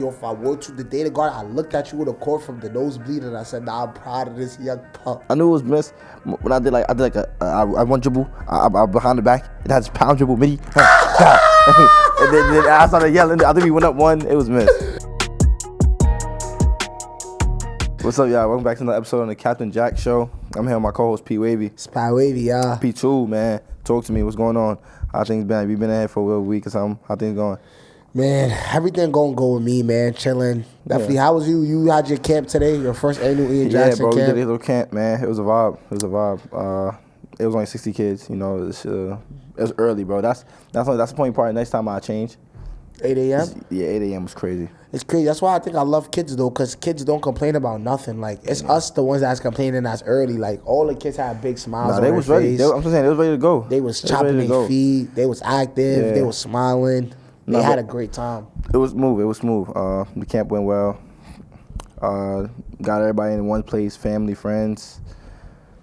Yo, if I were to the day to guard, I looked at you with a court from the nosebleed and I said, nah, I'm proud of this young pup. I knew it was missed when I did like I one dribble, I behind the back, it has pound dribble midi, and then I started yelling. I think we went up one. It was missed. What's up, y'all? Welcome back to another episode on the Captain Jack Show. I'm here with my co-host Pat Wavy. It's Pat Wavy, yeah. P2, man, talk to me. What's going on? How things been? We been in here for a week or something. How things going? Man, everything gonna go with me, man. Chilling. Definitely. Yeah. How was you? You had your camp today, your first annual Ian Jackson camp? Yeah, bro, we did a little camp, man. It was a vibe. It was only 60 kids, you know. It was early, bro. That's the point part. Next time I change. 8 a.m.? Yeah, 8 a.m. was crazy. It's crazy. That's why I think I love kids, though, because kids don't complain about nothing. Like, it's us, the ones that's complaining that's early. Like, all the kids had big smiles on their face. Ready. I'm just saying, they was ready to go. They was chopping their feet. They was active. Yeah. They was smiling. They had a great time. It was smooth. The camp went well. Got everybody in one place, family, friends,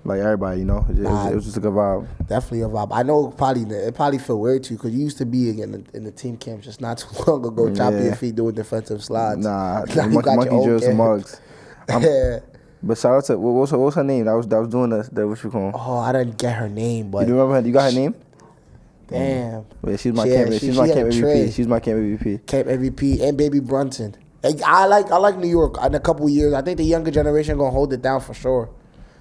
like everybody, you know. It was just a good vibe. Definitely a vibe. I know it probably feel weird to you because you used to be in the team camp just not too long ago, chopping your feet, doing defensive slides. Monkey drills and mugs. Yeah. But shout out to what's her name? That was doing the what you call? Oh, I didn't get her name, but you remember her? You got her name? Damn. Yeah, she's my camp MVP. She's my camp MVP. Camp MVP and Baby Brunson. I like New York in a couple of years. I think the younger generation gonna hold it down for sure.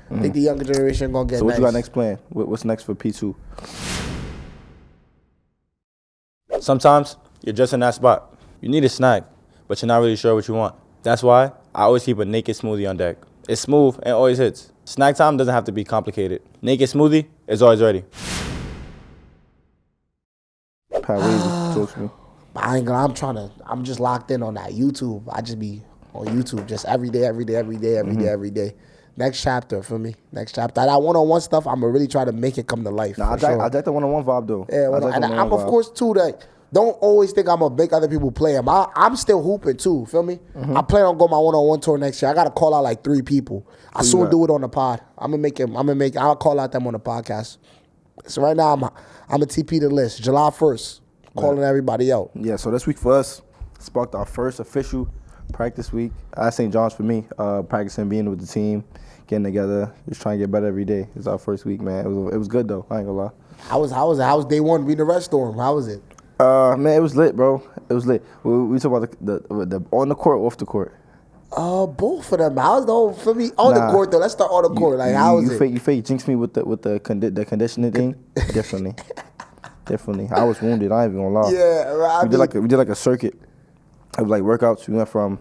I think the younger generation gonna get. So what nice. You got next plan? What's next for P2? Sometimes you're just in that spot. You need a snack, but you're not really sure what you want. That's why I always keep a naked smoothie on deck. It's smooth and always hits. Snack time doesn't have to be complicated. Naked smoothie is always ready. Pat Wavy, talk to me. I'm just locked in on that YouTube. I just be on YouTube just every day. Next chapter for me. That one-on-one stuff, I'm going to really try to make it come to life. I like the one-on-one vibe, though. Yeah, I'm of course, too, like, don't always think I'm going to make other people play them. I'm still hooping, too, feel me? I plan on going my one-on-one tour next year. I got to call out like 3 people. I soon do it on the pod. I'll call out them on the podcast. So right now, I'm a TP the list. July 1st, calling everybody out. Yeah, so this week for us sparked our first official practice week at St. John's for me. Practicing, being with the team, getting together, just trying to get better every day. It's our first week, man. It was good though. I ain't gonna lie. How was day one reading the Red Storm? How was it? Man, it was lit, bro. It was lit. We talk about the on the court, off the court. Both of them. How's the whole for me on the court though? Let's start on the court. Like how was it? You fake jinx me with the conditioning thing. Definitely. I was wounded. I ain't even gonna lie. Yeah, right. We did like a circuit of like workouts. We went from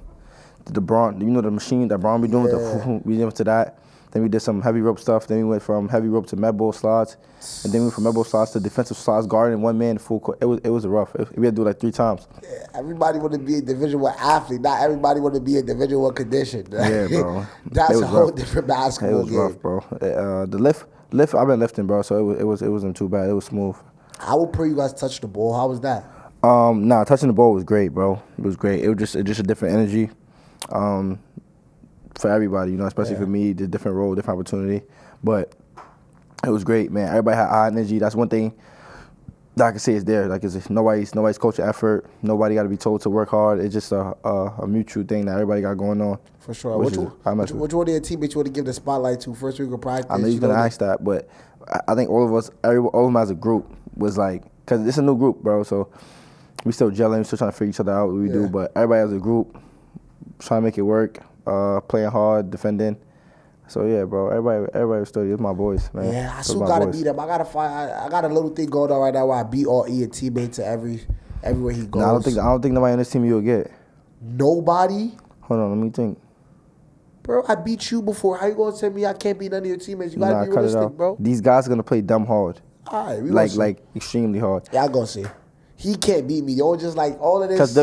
the Durant, you know, the machine that Brown be doing. We went to that. Then we did some heavy rope stuff. Then we went from heavy rope to med ball slides, and then we went from med ball slides to defensive slides, guarding one man full court. It was rough. We had to do it like 3 times. Yeah, everybody want to be a Division I athlete. Not everybody want to be a Division I condition. Yeah, bro. That's a whole different basketball game. It was rough, bro. The lift. I've been lifting, bro. So it wasn't too bad. It was smooth. I would pray you guys touch the ball. How was that? Touching the ball was great, bro. It was great. It was just a different energy. For everybody, you know, especially for me, the different role, different opportunity. But it was great, man. Everybody had high energy. That's one thing that I can say is there. Like, it's nobody's coaching effort. Nobody got to be told to work hard. It's just a mutual thing that everybody got going on. For sure. Which one of your teammates you want to give the spotlight to first week of practice? I know you're going to ask that, but I think all of them as a group was like, because it's a new group, bro, so we still gelling, we still trying to figure each other out what we do, but everybody as a group trying to make it work. Playing hard, defending. So yeah, bro. Everybody was still. It's my boys, man. Yeah, I still gotta beat them. I got a little thing going on right now where I beat all Ian teammates everywhere he goes. Nah, I don't think nobody on this team you'll get. Nobody? Hold on, let me think. Bro, I beat you before. How you gonna tell me I can't beat none of your teammates? You gotta be realistic, bro. These guys are gonna play dumb hard. All right, like extremely hard. Yeah, I gonna see. He can't beat me. Yo, just like all of this. Cause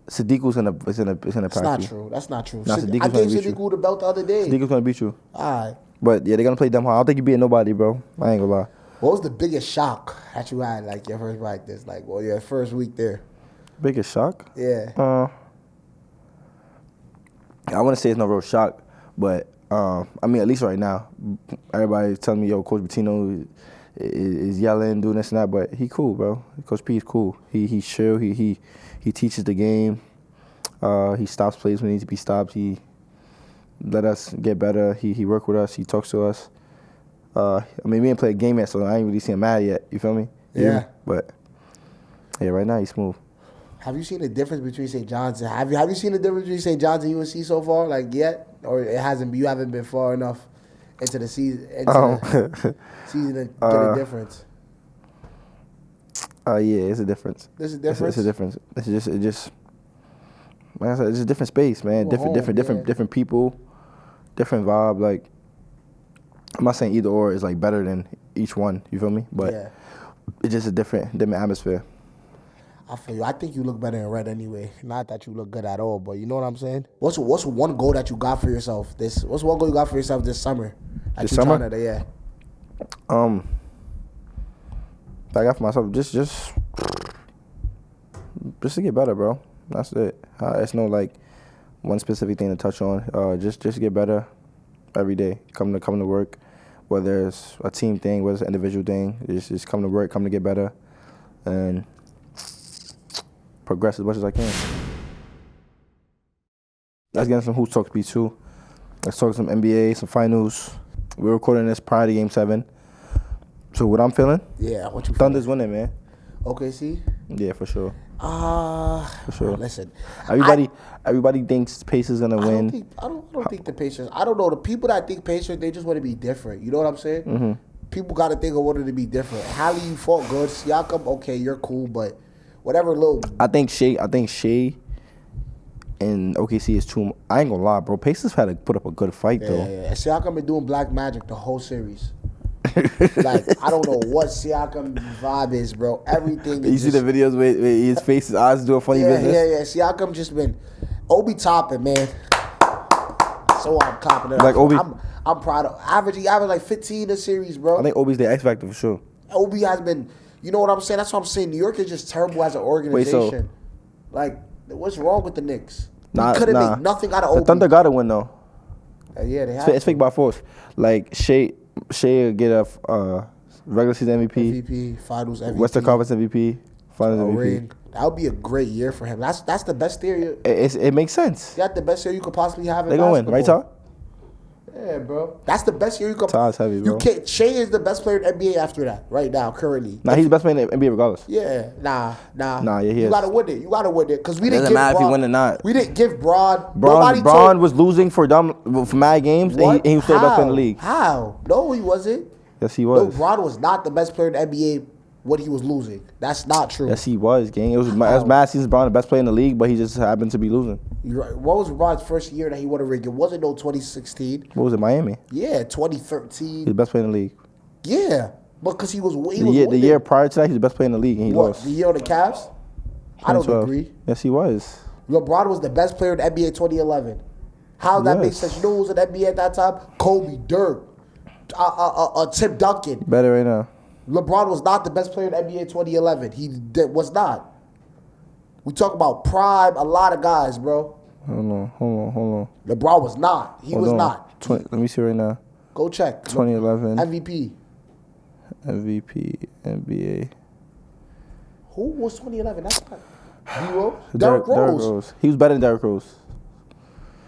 Sadiq's gonna pass you. That's not true. Nah, I gave Sadiq the belt the other day. Sadiq's gonna beat you. All right. But yeah, they're gonna play dumb hard. I don't think you beat nobody, bro. I ain't gonna lie. What was the biggest shock that you had, like your first practice, your first week there? Biggest shock? Yeah. I wouldn't say it's no real shock, but I mean, at least right now, everybody's telling me, yo, Coach Bettino is yelling, doing this and that, but he cool, bro. Coach P is cool. He's chill. He teaches the game. He stops plays when he needs to be stopped. He let us get better. He work with us. He talks to us. I mean, we ain't played a game yet, so I ain't really seen him mad yet. You feel me? Yeah. But yeah, right now he's smooth. Have you seen the difference between St. John's and have you seen the difference between St. John's and UNC so far, like yet, or it hasn't? You haven't been far enough into the season, the season to get a difference. Yeah, it's a difference. There's a difference. It's a difference. It just. Like I said, it's a different space, man. Different people, different vibe. Like, I'm not saying either or is like better than each one. You feel me? But it's just a different atmosphere. I feel you. I think you look better in red anyway. Not that you look good at all, but you know what I'm saying. What's one goal that you got for yourself? What's one goal you got for yourself this summer? This summer? I got for myself just to get better, bro. That's it. It's no like one specific thing to touch on. Just get better every day. Come to work, whether it's a team thing, whether it's an individual thing. Just come to work, come to get better, and progress as much as I can. Let's get into some Hoops Talk B2. Let's talk some NBA, some finals. We're recording this prior to Game 7. So what I'm feeling? Yeah, what you Thunder's winning, man. OKC? Yeah, for sure. For sure. Listen, everybody thinks Pacers gonna win. I don't think the Pacers. I don't know. The people that think Pacers, they just want to be different. You know what I'm saying? Mm-hmm. People got to think of wanting to be different. Hallie, you fought good. Siakam, okay, you're cool, but whatever little. I think Shea and OKC is too. I ain't gonna lie, bro. Pacers had to put up a good fight though. Yeah. And Siakam been doing black magic the whole series. Like, I don't know what Siakam vibe is, bro. Everything. You see the videos where his face, his eyes doing funny business? Yeah. Siakam just been Obi topping, man. So I'm topping it. Like Obi? I'm proud of. He averaged like 15 a series, bro. I think Obi's the X factor for sure. Obi has been, you know what I'm saying? That's what I'm saying. New York is just terrible as an organization. Like, what's wrong with the Knicks? They couldn't make nothing out of Obi. The Thunder got to win though. Yeah, they have. It's fake by force. Like Shea will get a regular season MVP, Finals MVP, Western Conference MVP, Finals MVP. Ring. That would be a great year for him. That's the best year. It makes sense. That's the best year you could possibly have in They're basketball. gonna win, right, Todd? Yeah, bro. That's the best year you could. Todd's heavy, bro. Shea is the best player in the NBA after that, right now, currently. Nah, he's the best player in the NBA regardless. Yeah, nah. Nah, yeah, he You is. gotta win it. Because we didn't Doesn't give matter Braun. if he win or not. We didn't give Braun. Braun was losing for mad games, and he was still the best player in the league. How? No, he wasn't. Yes, he was. No, Braun was not the best player in the NBA when he was losing. That's not true. Yes, he was, gang. It was mad seasons. Braun the best player in the league, but he just happened to be losing. You're right. What was Braun's first year that he won a ring? It wasn't no 2016. What was it, Miami? Yeah, 2013. He's the best player in the league. Yeah, because he was the year prior to that, he's the best player in the league, and he lost. The year on the Cavs? I don't agree. Yes, he was. LeBron was the best player in the NBA 2011. How that makes sense? You know who was in the NBA at that time? Kobe, Dirk, Tim Duncan. Better right now. LeBron was not the best player in the NBA 2011. He was not. We talk about prime, a lot of guys, bro. Hold on. LeBron was not. He was not. Let me see right now. Go check. 2011. MVP, NBA. Who was 2011? That's not D-Rose? Derrick Rose. He was better than Derrick Rose.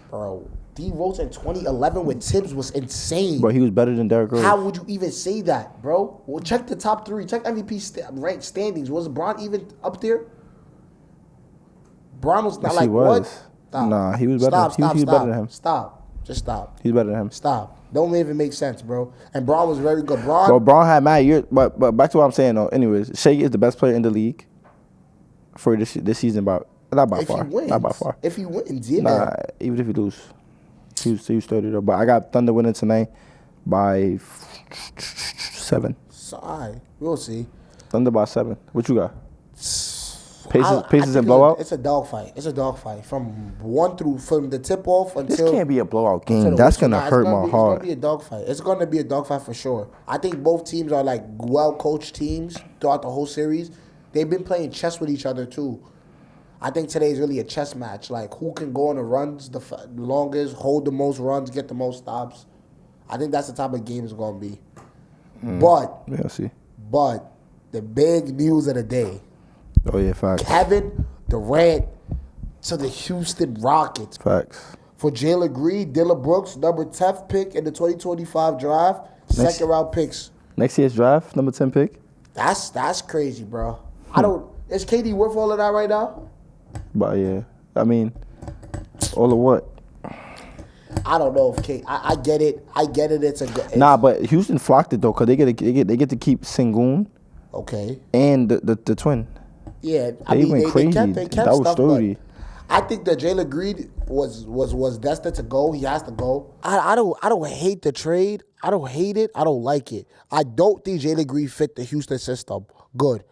Bro, D-Rose in 2011 with Tibbs was insane. But he was better than Derrick Rose. How would you even say that, bro? Well, check the top 3. Check MVP ranked standings. Was Bron even up there? Bron was not yes, like he was. what? Stop. Nah, he was better. He was better than him. Stop. Just stop. He's better than him. Stop. Don't even make sense, bro. And Bron was very good. Bron had mad years, but back to what I'm saying though. Anyways, Shea is the best player in the league for this season. Not by far. If he wins, yeah. Nah, even if he lose, he was 30 though. But I got Thunder winning tonight by 7. So, all right, we'll see. Thunder by 7. What you got? Pacers and blowout? It's a dogfight. From the tip off until. This can't be a blowout game. That's gonna hurt my heart. It's gonna be a dogfight for sure. I think both teams are like well coached teams throughout the whole series. They've been playing chess with each other too. I think today is really a chess match. Like who can go on the runs the longest, hold the most runs, get the most stops. I think that's the type of game it's gonna be. Yeah, see. But the big news of the day, Oh, yeah, facts. Kevin Durant to the Houston Rockets. Facts. For Jalen Green, Dillon Brooks, number 10th pick in the 2025 draft, second round picks. Next year's draft, number 10 pick. That's crazy, bro. I don't. Is KD worth all of that right now? But yeah, I mean, all of what? I don't know if I get it. I get it. It's a good. Nah, but Houston flocked it though, cause they get to keep Sengun Okay. and the twin. Yeah, They went crazy. They kept That was stuff, sturdy. but I think that Jalen Green was destined to go. He has to go. I don't hate the trade. I don't hate it. I don't like it. I don't think Jalen Green fit the Houston system. Good.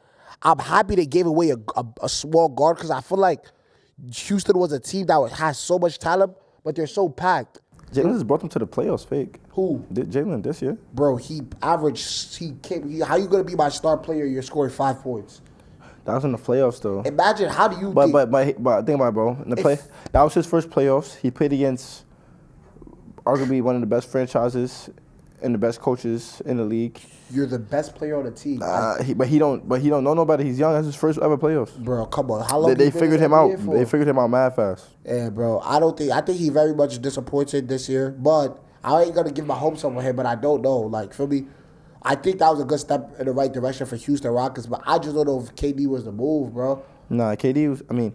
I'm happy they gave away a small guard because I feel like Houston was a team that has so much talent, but they're so packed. Jalen just brought them to the playoffs. Fake. Who? Jalen this year. Bro, he averaged. How you gonna be my star player? You're scoring 5 points. That was in the playoffs though. Imagine how do you? But think about it, bro. In the that was his first playoffs. He played against arguably one of the best franchises and the best coaches in the league. You're the best player on the team. But he don't know nobody. He's young. That's his first ever playoffs. Bro, come on. How long They figured him out. They figured him out mad fast. Yeah, bro. I think he very much disappointed this year. But I ain't gonna give my hopes up on him. But I don't know. Like, feel me? I think that was a good step in the right direction for Houston Rockets. But I just don't know if KD was the move, bro. Nah, KD was. I mean,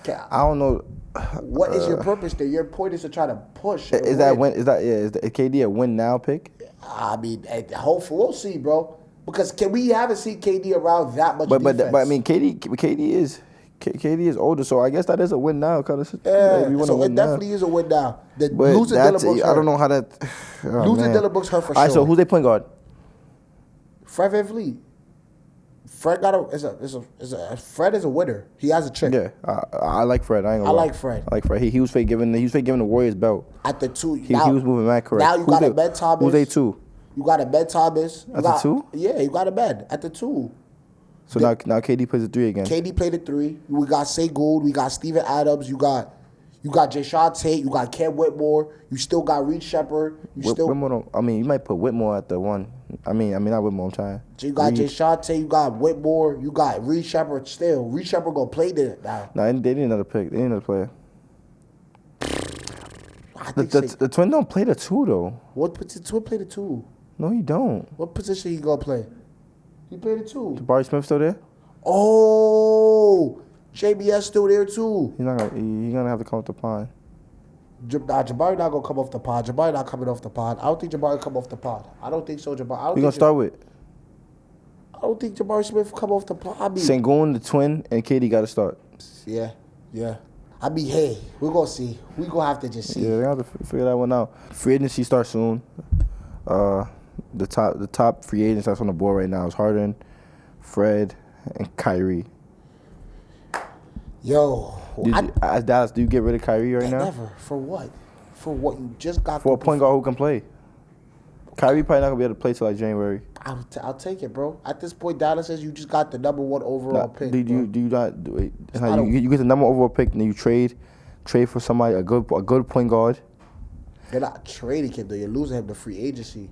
I don't know. What is your purpose there? Your point is to try to push. Is KD a win now pick? I mean, hopefully we'll see, bro. Because we haven't seen KD around that much defense. But I mean, KD is older, so I guess that is a win now. Kind of. Yeah, so it definitely is a win now. Losing Dillon Brooks hurt. I don't know how that. Losing Dillon Brooks hurt for sure. All right, so who's they point guard? Fred VanVleet. Fred Fred is a winner. He has a trick. Yeah, I like Fred. I like Fred. He was fake giving the Warriors belt. At the 2. He was moving mad correct. Now you got a Ben Thomas. Who's they 2? You got a Ben Thomas. At the 2? Yeah, you got a Ben at the 2. So now KD plays the 3 again. KD played the 3. We got Say Gould. We got Steven Adams. You got Jayshawn Tate. You got Cam Whitmore. You still got Reed Shepard. Whitmore. You might put Whitmore at the 1. I mean not Whitmore. I'm trying. So you got Jayshawn Tate. You got Whitmore. You got Reed Shepard. Still, Reed Shepard gonna play there now. No, they need another pick. They need another player. The twin don't play the 2 though. What position? Twin play the 2? No, he don't. What position he gonna play? He played the 2. Jabari Smith still there? Oh, JBS still there too. He's gonna have to come off the pod. Jabari not gonna come off the pod. Jabari not coming off the pod. I don't think Jabari come off the pod. I don't think so, Jabari. We gonna start with? I don't think Jabari Smith come off the pod. I mean, Sengun, the twin, and KD got to start. Yeah. I mean, hey, we're gonna see. We gonna have to just see. Yeah, they have to figure that one out. Free agency starts soon. The top free agents that's on the board right now is Harden, Fred, and Kyrie. Yo, as Dallas, do you get rid of Kyrie right now? Never. For what? For what you just got? For a point guard who can play. Kyrie probably not gonna be able to play till like January. I'll take it, bro. At this point, Dallas says you just got the number 1 overall pick. Do you not do it? You get the number 1 overall pick, and then you trade for somebody a good point guard. You're not trading him though. You're losing him to free agency.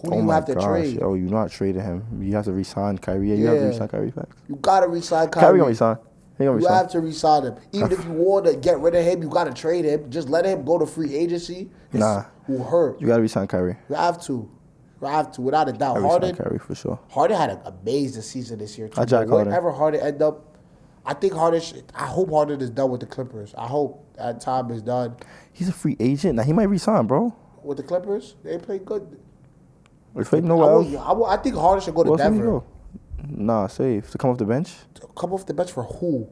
Who do you have to trade? Oh, you're not trading him. You have to re-sign Kyrie. You have to re-sign Kyrie. Facts. You gotta re-sign Kyrie. Kyrie gonna re-sign. You have to re-sign him. Even if you want to get rid of him, you gotta trade him. Just let him go to free agency. Will hurt. You gotta re-sign Kyrie. You have to, without a doubt. Harden, Kyrie for sure. Harden had an amazing season this year too. Wherever Harden end up, I hope Harden is done with the Clippers. I hope that time is done. He's a free agent. Now he might re-sign, bro. With the Clippers, they play good. They play nowhere else. I think Harden should go to Denver. Nah, safe. To come off the bench? Come off the bench for who?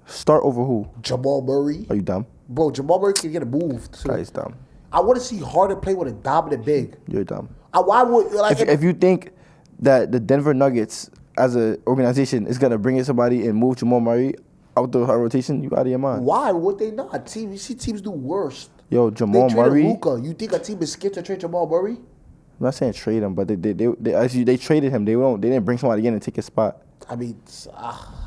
Start over who? Jamal Murray. Are you dumb? Bro, Jamal Murray can get a move. Guy's dumb. I want to see Harden play with a dominant big. You're dumb. Why would if you think that the Denver Nuggets as an organization is gonna bring in somebody and move Jamal Murray out the rotation, you out of your mind. Why would they not? You see teams do worse. Yo, Jamal Murray. Luka. You think a team is scared to trade Jamal Murray? I'm not saying trade him, but they traded him. They didn't bring somebody in and take his spot. I mean,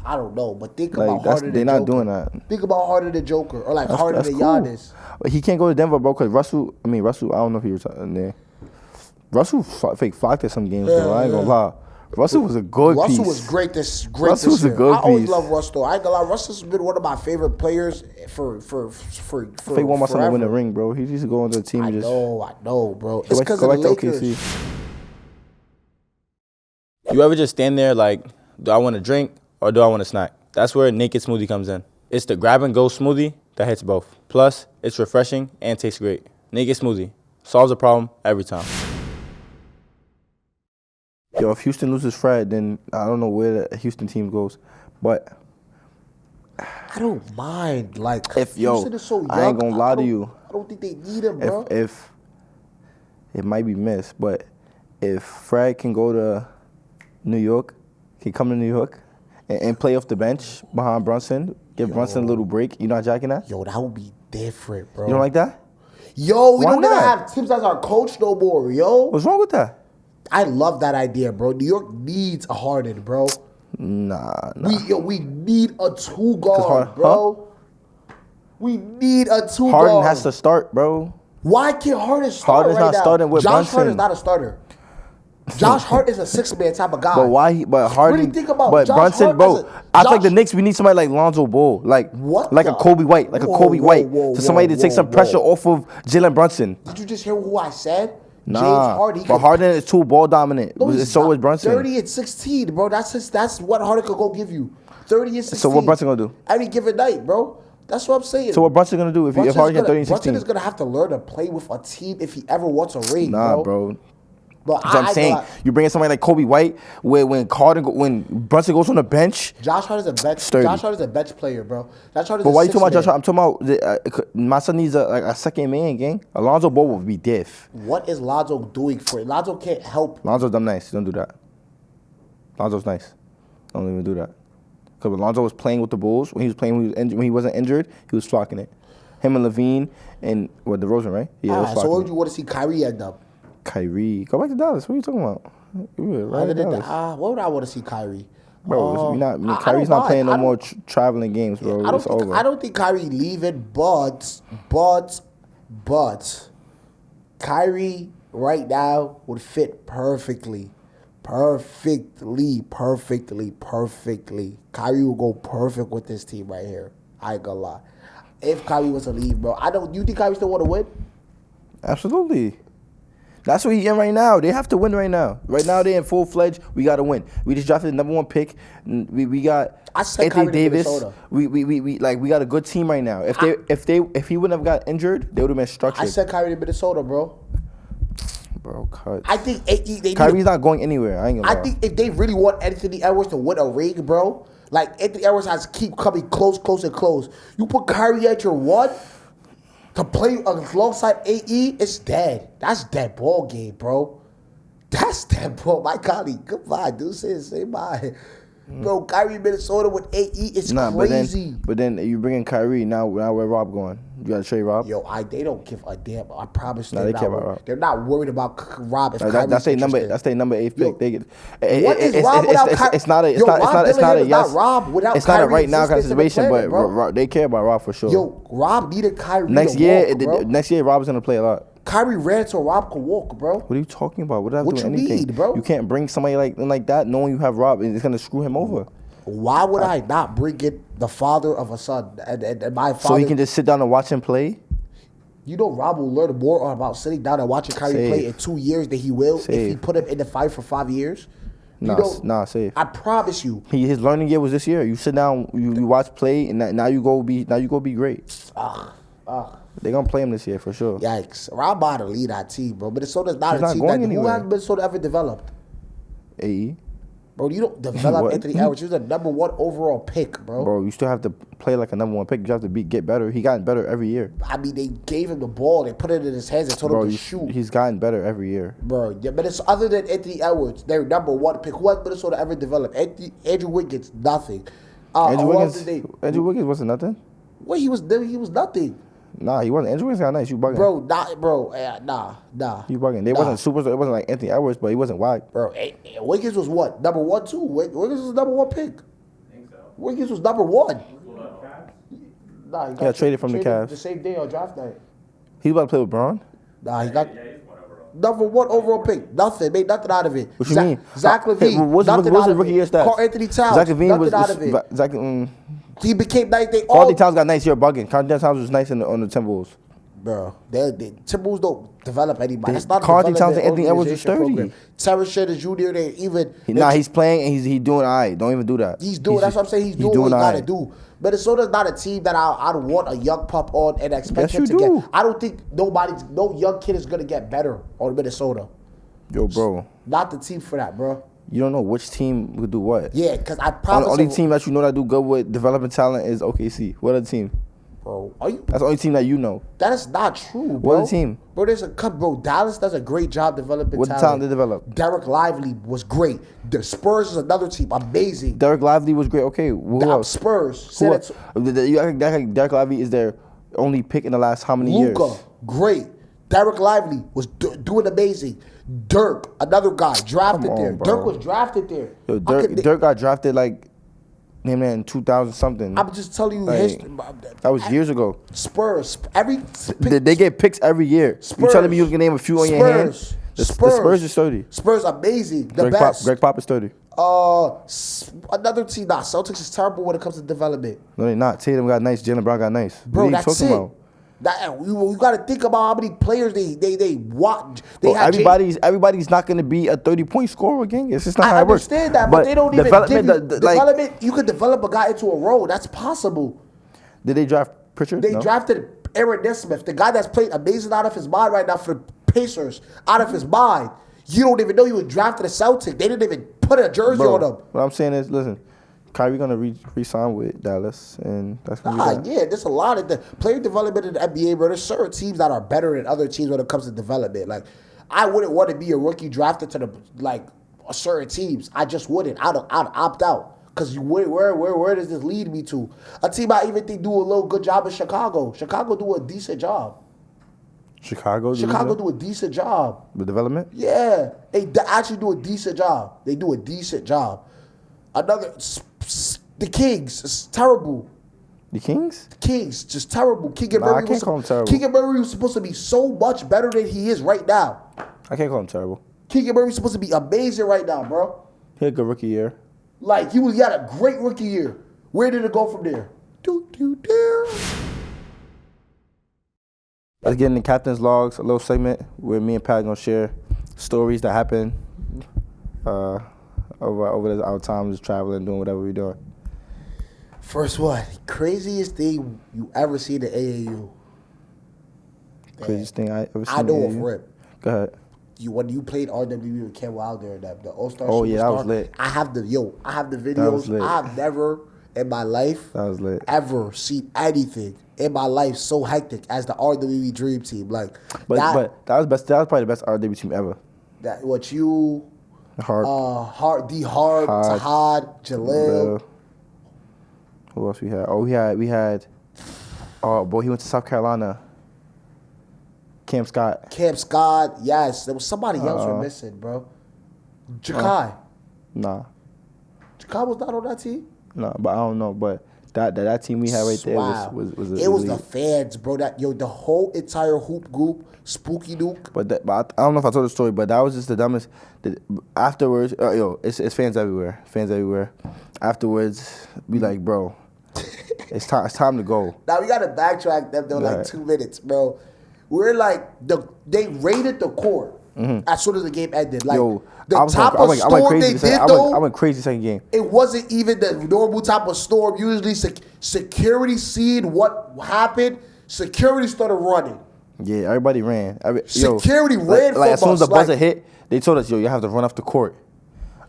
I don't know, but think about Harden. They're not doing that. Think about Harden the Joker, or Harden the Giannis. But he can't go to Denver, bro, because Russell. I don't know if he was in there. Russell fake flocked at some games, though. I ain't gonna lie. Russell was a good piece. Russell was great this Russell was a year. good I always piece. love Russ though. I ain't gonna lie. Russell's been one of my favorite players for I think one more time to win the ring, bro. He used to go into the team I and just know, bro. It's go because of the back to Lakers. OKC. You ever just stand there like, do I want to drink or do I want to snack? That's where Naked Smoothie comes in. It's the grab-and-go smoothie that hits both. Plus, it's refreshing and tastes great. Naked Smoothie solves a problem every time. Yo, if Houston loses Fred, then I don't know where the Houston team goes. But I don't mind. Like, if Houston is so young, I ain't gonna lie to you. I don't think they need him, bro. If it might be missed, but if Fred can go to New York, can come to New York and play off the bench behind Brunson, give Brunson a little break. You not jacking that? Yo, that would be different, bro. You don't like that? Yo, we Why don't even not? have Tibbs as our coach no more, yo. What's wrong with that? I love that idea, bro. New York needs a Harden, bro. Nah. We need a two guard, Harden- bro. We need a two Harden guard. has to start, bro. Why can't Harden start Harden's right not now? starting with Josh Brunson. Harden's not a starter. Josh Hart is a six-man type of guy. But why? But Harden. Really think about but Josh Brunson, Hart bro. as a- I feel like Josh- the Knicks. We need somebody like Lonzo Ball, like What like the- a Kobe White, like Whoa, a Kobe whoa, White, whoa, to somebody whoa, to take some whoa. pressure off of Jalen Brunson. Did you just hear who I said? James Nah, Harden. but Harden is too ball dominant. No, he's So not. is Brunson. 30 and 16, bro. That's what Harden could go give you. 30 and 16. So what Brunson gonna do? Any given night, bro. That's what I'm saying. So what Brunson gonna do if Brunson's Harden get gonna- 30 and Brunson 16? is gonna have to learn to play with a team if he ever wants a ring, Nah, bro. But That's what I'm saying. You bring in somebody like Kobe White, where when Brunson goes on the bench. Josh Hart is a bench. Sturdy. Josh Hart is a bench player, bro. Josh Hart is But a why you talking about six-man. Josh Hart? I'm talking about my son needs a second man, gang. Alonzo Ball will be diff. What is Lonzo doing for it? Lonzo can't help. Lonzo's dumb nice. Don't do that. Lonzo's nice. Don't even do that. Because when Lonzo was playing with the Bulls, when he wasn't injured, he was flocking it. Him and Levine and DeRozan, right? Yeah, they was So flocking where it. would you want to see Kyrie end up? Kyrie, go back to Dallas. What are you talking about? Right Other in than Dallas. where would I want to see Kyrie? Bro, I Kyrie's don't not playing no mind. more traveling games, bro. It's over. I don't think Kyrie leaving, but Kyrie right now would fit perfectly. Perfectly. Kyrie will go perfect with this team right here. I ain't gonna lie. If Kyrie was to leave, bro, you think Kyrie still want to win? Absolutely. That's what he in right now. They have to win right now. Right now they're in full-fledged. We got to win. We just drafted the #1 pick. We got I sent Anthony Kyrie to Davis. Minnesota. We got a good team right now. If he wouldn't have got injured, they would have been structured. I sent Kyrie to Minnesota, bro. Bro, cut. I think they Kyrie's not going anywhere. I ain't gonna lie. I think if they really want Anthony Edwards to win a ring, bro, like Anthony Edwards has to keep coming close. You put Kyrie at your one to play alongside AE, it's dead. That's dead ball game, bro. That's dead ball. My colleague, goodbye, dude. Say bye. Bro, Kyrie Minnesota with AE, it's crazy. But then you bring in Kyrie. Now where Rob going? You got to trade Rob? Yo, they don't give a damn. I promise Nah, they care about Rob. They're not worried about Rob if Kyrie's That's their number. interested. That's their number 8 Yo, pick. They get. What is Rob without Kyrie? It's not a. It's Yo, not. It's Rob not. It's not a Dillingham is yes. not Rob without It's not a Kyrie right now kind of existence in the situation. planet, But bro. they care about Rob for sure. Yo, Rob needed Kyrie next to year, walk, bro. next year, Rob is gonna play a lot. Kyrie ran so Rob could walk, bro. What are you talking about? What does that What do you anything? need, bro? You can't bring somebody like that knowing you have Rob. It's gonna screw him over. Why would I not bring in the father of a son and my father? So he can just sit down and watch him play. You know, Rob will learn more about sitting down and watching Kyrie play in 2 years than he will if he put him in the fight for 5 years. Safe. I promise you. His learning year was this year. You sit down, you watch play, and now you go be great. They gonna play him this year for sure. Yikes. Rob about to lead that team, bro. Minnesota's not He's a not team going that who anywhere. has Minnesota ever developed? AE. Bro, you don't develop What? Anthony Edwards. You're the #1 overall pick, bro. Bro, you still have to play like a #1 pick. You have to get better. He gotten better every year. I mean, they gave him the ball. They put it in his hands and told Bro, him to shoot. he's gotten better every year. Bro, yeah, but it's other than Anthony Edwards, their #1 pick. Who has Minnesota ever developed? Andrew Wiggins, nothing. Andrew who else did they- Wiggins wasn't nothing. Well, he was nothing. Nah, he wasn't. Andrew Wiggins got nice. You bugging. Nah. You bugging. They wasn't super. It wasn't like Anthony Edwards, but he wasn't wide. Bro, Wiggins was what? #1, too. Wiggins was the #1 pick. I think so. Wiggins was #1. Nah, he got traded from the Cavs. the same day on draft night. He about to play with Braun. Nah, he got. Yeah, he's one overall. number 1 overall pick. Nothing. Made nothing out of it. What you mean? Zach LaVine. What's his rookie year stats? Carl Anthony Towns. Zach LaVine nothing was out of it. Zach. He became nice. Carl Anthony Towns got nice. You're bugging. Carl Anthony Towns was nice on the Timberwolves. Bro, Timberwolves don't develop anybody. That's not Carl a Anthony Towns and Anthony Edwards organization is 30. program. Terrence Shannon Jr. They even He's playing and he's doing all right. Don't even do that. He's doing. That's what I'm saying. He's doing what he gotta do. Minnesota's not a team that I'd want a young pup on and expect him to get. I don't think no young kid is gonna get better on Minnesota. Yo, bro. Not the team for that, bro. You don't know which team would do what. Yeah, because I promise. The only team that you know that do good with developing talent is OKC. What other team? Bro, that's the only team that you know. That is not true, bro. What other team? Bro, there's a cup, bro. Dallas does a great job developing what talent. What talent they develop? Derek Lively was great. The Spurs is another team, amazing. Derek Lively was great. Okay, who else? Spurs. Who else? You act like Derek Lively is their only pick in the last how many years? Luka, great. Derek Lively was doing amazing. Dirk, another guy, drafted there. Bro. Dirk was drafted there. Yo, Dirk got drafted like in 2000 something. I'm just telling you history. That was years ago. Spurs. They get picks every year. Spurs. You telling me you can name a few on your hand? The Spurs is 30. Spurs amazing. The best. Greg Pop is 30. Another team. Nah, Celtics is terrible when it comes to development. No, they're not. Tatum got nice. Jaylen Brown got nice. Bro, what are you talking about? You got to think about how many players they watch. Everybody's not going to be a 30-point scorer again. It's just not how it works. I understand that, but they don't even give you development. You could develop a guy into a role. That's possible. Did they draft Pritchard? They drafted Aaron Nesmith, the guy that's playing amazing out of his mind right now for the Pacers, out of his mind. You don't even know he was drafted a Celtic. They didn't even put a jersey on him. What I'm saying is, listen, Kyrie gonna re-sign with Dallas, and that's gonna be that. Yeah, there's a lot of the player development in the NBA, bro. There's certain teams that are better than other teams when it comes to development. Like, I wouldn't want to be a rookie drafted to certain teams. I just wouldn't. I'd opt out. Because where does this lead me to? A team I even think do a little good job in Chicago. Chicago do a decent job. Chicago do a decent job. With development? Yeah. They actually do a decent job. They do a decent job. The Kings, it's terrible. The Kings? The Kings, just terrible. Keegan Murray I can't call him terrible. Keegan Murray was supposed to be so much better than he is right now. I can't call him terrible. Keegan Murray was supposed to be amazing right now, bro. He had a good rookie year. Like, he had a great rookie year. Where did it go from there? Let's get into Captain's Logs, a little segment where me and Pat are going to share stories that happen over our time just traveling, doing whatever we're doing. First one, craziest thing you ever seen at AAU? Craziest thing I ever seen I know off rip. Go ahead. When you played RWB with Ken Wilder and the All-Star Oh, Superstar, yeah, that was lit. I have the videos. That was lit. I have never in my life ever seen anything in my life so hectic as the RWB Dream Team. Like, but that was best. That was probably the best RWB team ever. That what you, Hard, Tahad, Jalil. Who else we had? Oh, we had. Oh boy, he went to South Carolina. Cam Scott, yes. There was somebody else we're missing, bro. Jakai. Nah. Jakai was not on that team? No, but I don't know. But that team we had right there was it was the fans, bro. The whole entire hoop group, Spooky Duke. But I don't know if I told the story, but that was just the dumbest. Afterwards, it's fans everywhere. Fans everywhere. Afterwards, we like, bro, it's time to go. Now we gotta backtrack them though, like 2 minutes, bro. We're like they raided the court as soon as the game ended. Like the type of storm they did though, I went crazy second game. It wasn't even the normal type of storm. Usually security seen what happened. Security started running. Yeah, everybody ran. Security ran from us. As soon as the buzzer hit, they told us, you have to run off the court.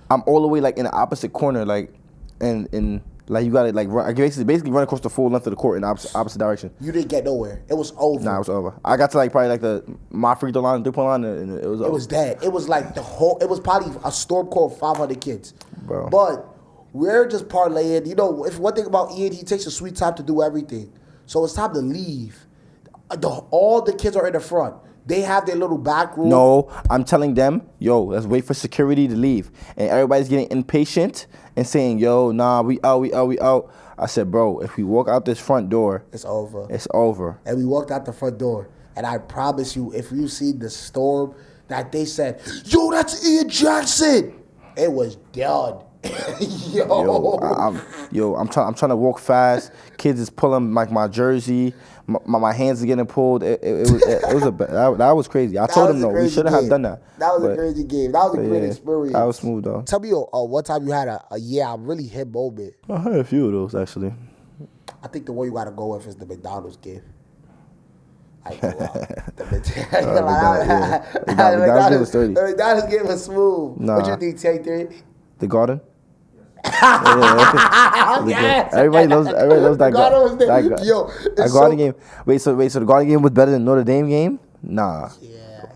I'm all the way like in the opposite corner, like and like you gotta like run. I basically run across the full length of the court in the opposite direction. You didn't get nowhere. It was over. Nah, it was over. I got to like probably like my free throw line, 3-point line, and it was over. It was dead. It was like it was probably a storm court of 500 kids. Bro. But we're just parlaying. You know, if one thing about Ian, he takes a sweet time to do everything. So it's time to leave. All the kids are in the front. They have their little back room. No, I'm telling them, let's wait for security to leave. And everybody's getting impatient and saying, nah, we out. I said, bro, if we walk out this front door, it's over. It's over. And we walked out the front door. And I promise you, if you see the storm that they said, yo, that's Ian Jackson. It was done. I'm trying to walk fast. Kids is pulling like my jersey. My hands are getting pulled. That was crazy. I told them no, we shouldn't have done that. That was a crazy game. That was a great experience. That was smooth though. Tell me, one time you had a I'm really hit moment. I had a few of those actually. I think the one you gotta go with is the McDonald's game. I go the McDonald's game was 30. The McDonald's game was smooth. Nah. What you think, Tay3? The Garden. Everybody knows that Garden. That Garden game. Wait, so the Garden game was better than Notre Dame game? Nah.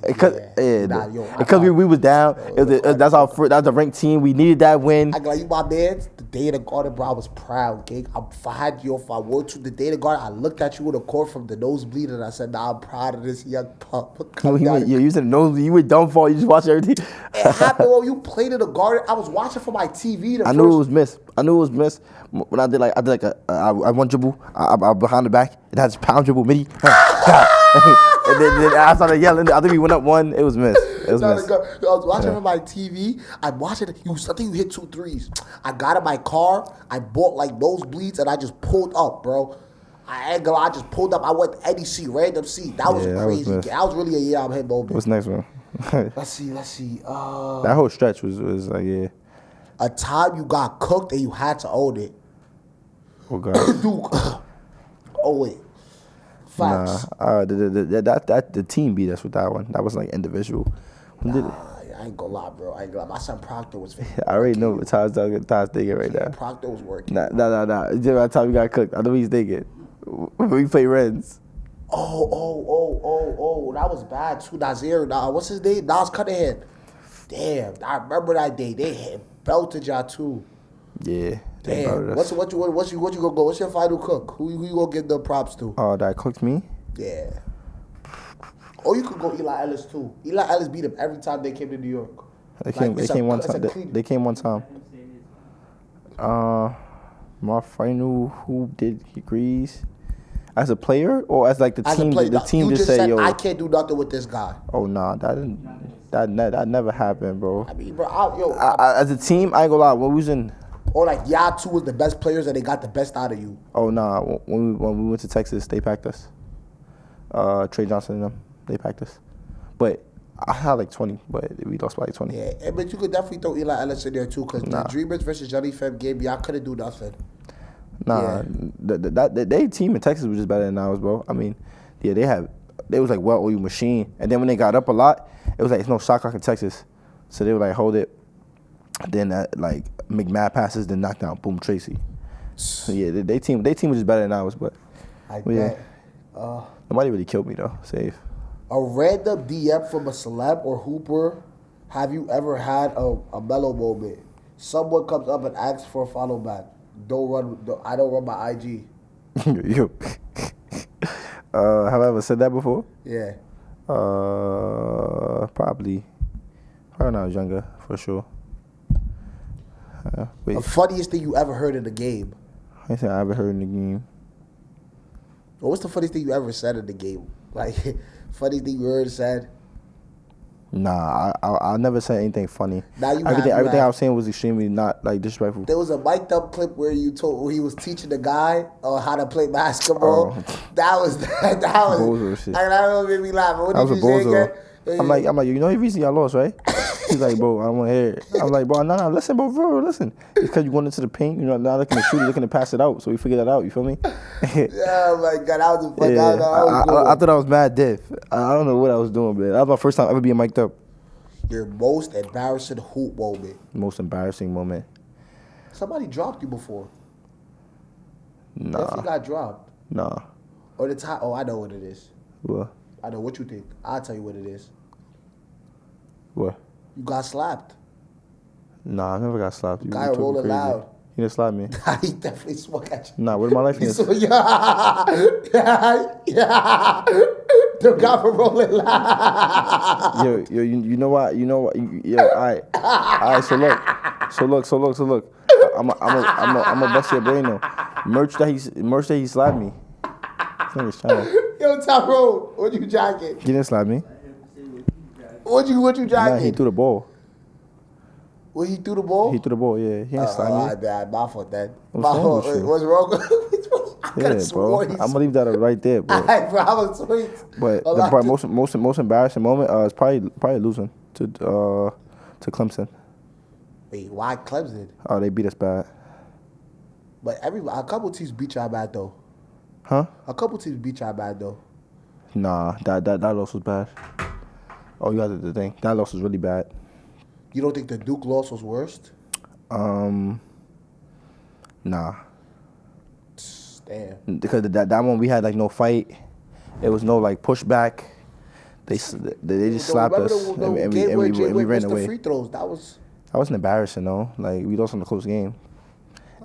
Because we was down. That's the ranked team. We needed that win. I got you, my man. The day of the Garden, bro, I was proud, gang. If I were to the day of the Garden, I looked at you in the court from the nosebleed and I said, "Nah, I'm proud of this young pup." You said nosebleed. You were dumb for. You just watched everything. It happened when you played in the Garden. I was watching for my TV. I knew it was missed. When I did like I one dribble, I behind the back. It has pound dribble midi. And then I started yelling. I think we went up one. It was missed. I was watching on my TV. I'm watching it. I think you hit 2 threes. I got in my car. I bought like nosebleeds and I just pulled up, bro. I just pulled up. I went any seat, random seat. That was crazy. That was really a I'm hit moment. What's next one? Let's see. That whole stretch was like a time you got cooked and you had to own it. Oh God. Dude. Oh wait. Facts. Nah, the team beat us with that one. That was like individual. I ain't gonna lie, bro. My son Proctor was. I already know what Ty's thinking right now. Proctor was working. Nah. That time we got cooked. I know what he's thinking. We play Reds. Oh. That was bad too. Nazir. What's his name? Nas Cunningham. Damn, I remember that day. They belted y'all too. Yeah. Damn. What you gonna go? What's your final cook? Who you gonna give the props to? Oh, that cooked me? Yeah. Or you could go Eli Ellis too. Eli Ellis beat him every time they came to New York. They came one time. They came one time. My final, who did he grease? As a player or as like the team? The team just said, "Yo, I can't do nothing with this guy." Oh nah, that never happened, bro. I mean, bro, as a team, I ain't gonna lie. When we was in, or like y'all two was the best players and they got the best out of you. Oh nah, when we went to Texas, they packed us. Trey Johnson and them, they packed us. But I had like 20, but we lost by like 20. Yeah, but you could definitely throw Eli Ellis in there too, because the Dreamers versus Johnny Feb game, y'all couldn't do nothing. Nah, they team in Texas was just better than ours, bro. I mean, yeah, they was like well-oiled machine, and then when they got up a lot, it was like it's no shot clock in Texas, so they would like hold it, then like McMahon passes, then knock down, boom, Tracy. So yeah, they team was just better than ours, but yeah, nobody really killed me though. Safe. A random DM from a celeb or hooper. Have you ever had a mellow moment? Someone comes up and asks for a follow back. I don't run my IG. Yo. Have I ever said that before? Yeah. Probably when I was younger, for sure. The funniest thing you ever heard in the game? I think I ever heard in the game. Well, what's the funniest thing you ever said in the game? Like, funny thing you heard said? Nah, I never said anything funny. Now everything I was saying was extremely not like disrespectful. There was a mic'd up clip where he was teaching the guy how to play basketball. That was bozo shit. That made me laugh. What did you say again? I'm like, you know the reason y'all lost, right? He's like, bro, I don't want to hear it. I'm like, bro, no, listen, bro, listen. It's because you went into the paint, you're not looking to shoot, you're looking to pass it out. So we figured that out, you feel me? Oh my God, that was a fun. Yeah, I thought I was mad diff. I don't know what I was doing, but that was my first time ever being mic'd up. Your most embarrassing hoop moment. Most embarrassing moment. Somebody dropped you before. Nah. If you got dropped. Nah. Or the time. Oh, I know what it is. What? I know what you think. I'll tell you what it is. What? You got slapped. Nah, I never got slapped. You guy rolling loud. He didn't slap me. He definitely swung at you. Nah, what my life is? Yeah. The guy for rolling loud. Yo, you know what? Yo, all right. So look. I'm a bust your brain though. Merch that he slapped me. Yo, Tyrone, what you jacking? He didn't slap me. What you Nah, jacking? he threw the ball. Well, he threw the ball? He threw the ball, yeah. He ain't slimy. All right, bad. My fault then. What's wrong with you? What's wrong? I Yeah, bro. I'm gonna leave that right there, bro. Alright, bro, I was sweet. But the most embarrassing moment is probably losing to Clemson. Wait, why Clemson? Oh, they beat us bad. But a couple teams beat y'all bad though. Huh? A couple teams beat y'all bad though. Nah, that loss was bad. Oh, you got the thing. That loss was really bad. You don't think the Duke loss was worst? Nah. Damn. Because that one we had like no fight. It was no like pushback. They just slapped us and we ran away. The free throws. That wasn't embarrassing though. Like we lost in a close game.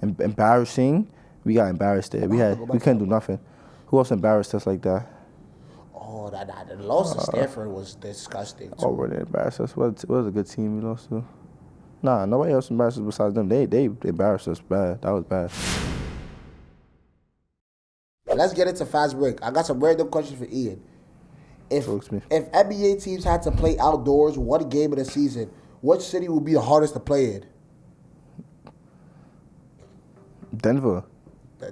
Embarrassing. We got embarrassed there. We couldn't do nothing. Who else embarrassed us like that? Oh, the loss to Stanford was disgusting. Too. Oh, really embarrassed us. What was a good team we lost to? Nah, nobody else embarrassed us besides them. They embarrassed us bad. That was bad. Let's get into fast break. I got some random questions for Ian. If NBA teams had to play outdoors one game of the season, what city would be the hardest to play in? Denver.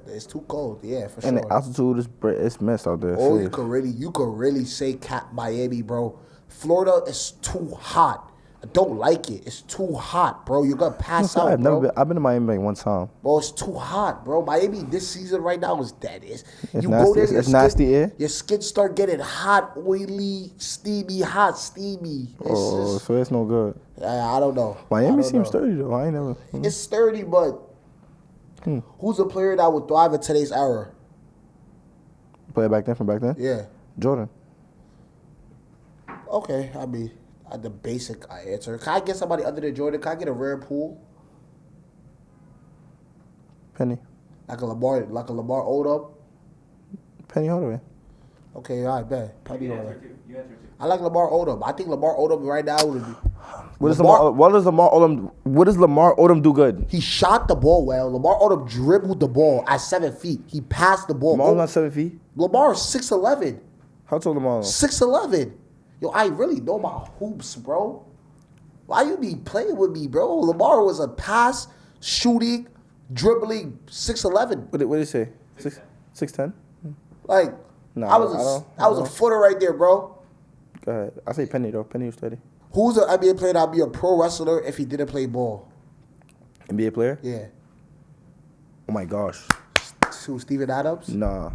It's too cold, yeah, for sure. And the altitude is messed out there. Oh, you could really say Miami, bro. Florida is too hot. I don't like it. It's too hot, bro. You're gonna pass out, bro. I've been to Miami like one time. Bro, it's too hot, bro. Miami this season right now is dead. It's you nasty. go there, It's nasty air. Your skin start getting hot, oily, steamy, hot, steamy. So it's no good. I don't know. Miami seems sturdy though. I ain't never. It's sturdy, but who's a player that would thrive in today's era? Player from back then? Yeah. Jordan. Okay, I mean, the basic answer. Can I get somebody other than Jordan? Can I get a rare pool? Penny. Like a Lamar Odom? Penny Hardaway. Okay, all right, bet. Penny Hardaway. I like Lamar Odom. I think Lamar Odom right now would be. What does Lamar Odom do good? He shot the ball well. Lamar Odom dribbled the ball at 7 feet. He passed the ball. Lamar's not 7 feet. Lamar is 6'11". How tall Lamar? 6'11". Yo, I really know my hoops, bro. Why you be playing with me, bro? Lamar was a pass, shooting, dribbling 6'11". What did he say? 6'10"? Like, I was a footer right there, bro. Go ahead. I say Penny though. Penny was steady. Who's an NBA player that'd be a pro wrestler if he didn't play ball? NBA player? Yeah. Oh my gosh. Who, Steven Adams? Nah.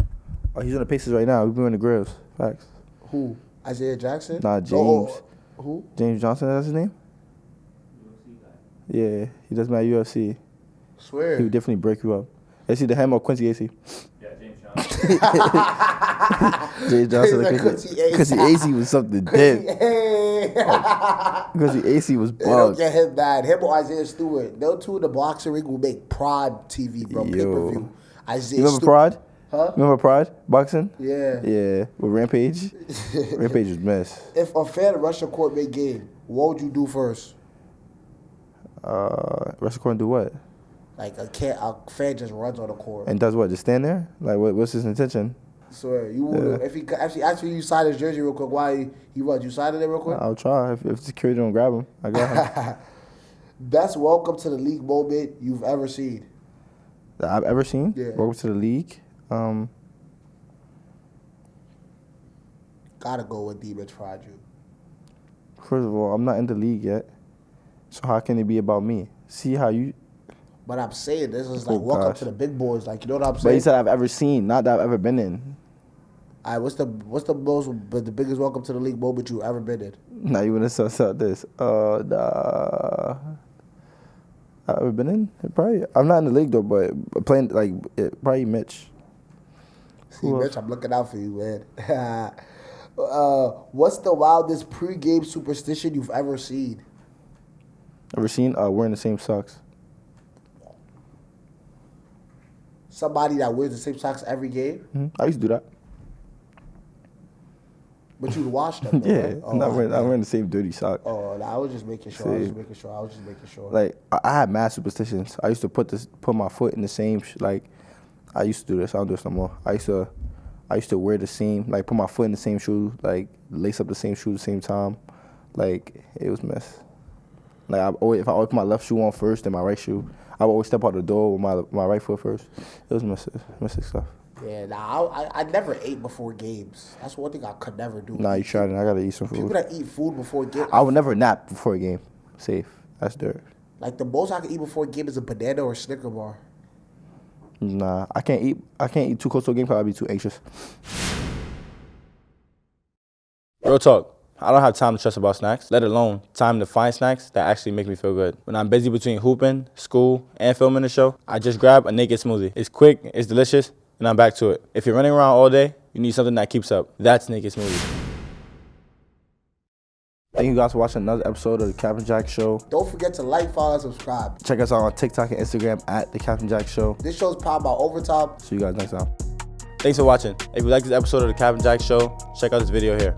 Oh, he's on the Pacers right now. We've been in the Grills. Facts. Who? Isaiah Jackson? Nah, James. Who? James Johnson, that's his name? UFC guy. Yeah, he does my UFC. Swear. He would definitely break you up. Is he the him or Quincy AC? Yeah, James Johnson. James Johnson. Quincy AC was something dead. Quincy AC was bugged. Don't get him bad. Him or Isaiah Stewart. Those two in the boxing ring will make Prime TV, bro. Pay-per-view. Isaiah you remember Pride? Huh? Remember Pride? Boxing? Yeah. Yeah. With Rampage? Rampage was mess. If a fan rushed a court mid-game, what would you do first? Rush the court and do what? Like a fan just runs on the court. And does what? Just stand there? Like what's his intention? So you would if he actually you sign his jersey real quick, why he runs? You sign it real quick? I'll try. If security don't grab him, I got him. Best welcome to the league moment you've ever seen? That I've ever seen? Yeah. Welcome to the league. Gotta go with Demons tried you. First of all, I'm not in the league yet. So how can it be about me? See how you... But I'm saying this is like welcome to the big boys. Like, you know what I'm saying? But you said I've ever seen, not that I've ever been in. All right, what's the biggest welcome to the league moment you ever been in? Now you want to suss out this. I've ever been in? Probably. I'm not in the league though, but playing like probably Mitch. See, Mitch, I'm looking out for you, man. What's the wildest pregame superstition you've ever seen? Ever seen? Wearing the same socks. Somebody that wears the same socks every game? Mm-hmm. I used to do that. But you'd wash them, though, yeah, right? I'm wearing the same dirty sock. Oh, no, I was just making sure. Like, I had mad superstitions. I used to put my foot in the same, I used to do this. I don't do this no more. I used to wear the same, like, put my foot in the same shoe, like, lace up the same shoe at the same time. Like, it was mess. Like, if I always put my left shoe on first, then my right shoe, I would always step out the door with my right foot first. It was messy stuff. Yeah, nah, I never ate before games. That's one thing I could never do. Nah, you tried it. I gotta eat some food. People that eat food before games. I would never nap before a game. Safe. That's dirt. Like, the most I can eat before a game is a banana or a Snicker bar. Nah, I can't eat too close to a game because I'd be too anxious. Real talk. I don't have time to stress about snacks, let alone time to find snacks that actually make me feel good. When I'm busy between hooping, school, and filming the show, I just grab a naked smoothie. It's quick, it's delicious, and I'm back to it. If you're running around all day, you need something that keeps up. That's naked smoothie. Thank you guys for watching another episode of The Captain Jack Show. Don't forget to like, follow, and subscribe. Check us out on TikTok and Instagram at The Captain Jack Show. This show's powered by Overtime. See you guys next time. Thanks for watching. If you like this episode of The Captain Jack Show, check out this video here.